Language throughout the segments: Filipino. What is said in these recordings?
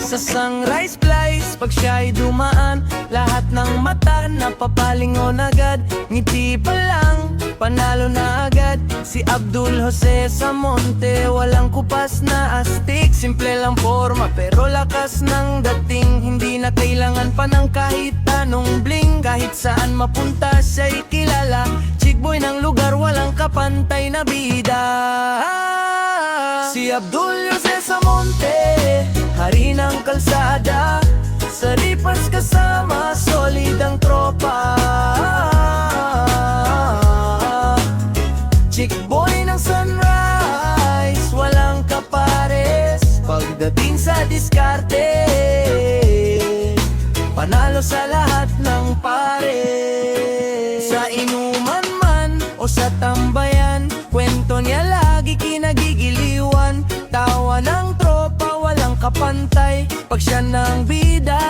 Sa sunrise place, pag siya'y dumaan, lahat ng mata napapalingon agad. Ngiti pa lang, panalo na agad. Si Abdul Jose Samonte, walang kupas na astig. Simple lang forma pero lakas ng dating. Hindi na kailangan pa ng kahit anong bling. Kahit saan mapunta siya'y kilala. Chick boy ng lugar, walang kapantay na bida. Si Abdul Jose Samonte, hari ng kalsada. Sa Rippers kasama, solid ang tropa. Chick boy ng sunrise, walang kapares. Pagdating sa diskarte, panalo sa lahat ng pares. Sa inuman man o sa tambayan, kwento niya lagi kinagigiliwan. Tawa ng tropa, walang kapantay. Pag siya ng bida,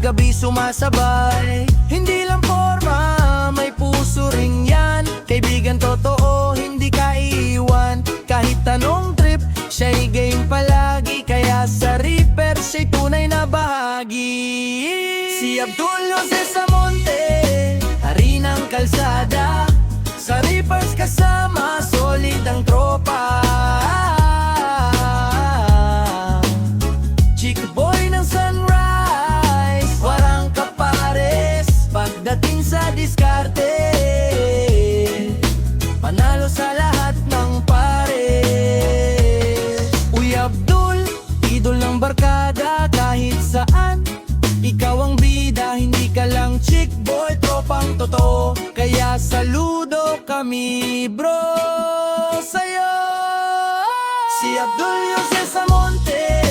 gabi sumasabay. Hindi lang forma, may puso ring yan. Kaibigan totoo, hindi kaiiwan. Kahit anong trip, siya'y game palagi. Kaya sa Reaper, siya'y tunay na bahagi. Si Abdul Jose Samonte, hari ng kalsada. Sa Reapers kasama, solid ang tropa. Chick boy ng sunrise, walang kapares. Pagdating sa diskarte, panalo sa lahat ng pares. Uy Abdul, idol ng barkada kahit saan. Ikaw ang bida, hindi ka lang chick boy, tropang totoo. Kaya saludo kami bro sa'yo. Si Abdul Jose Samonte,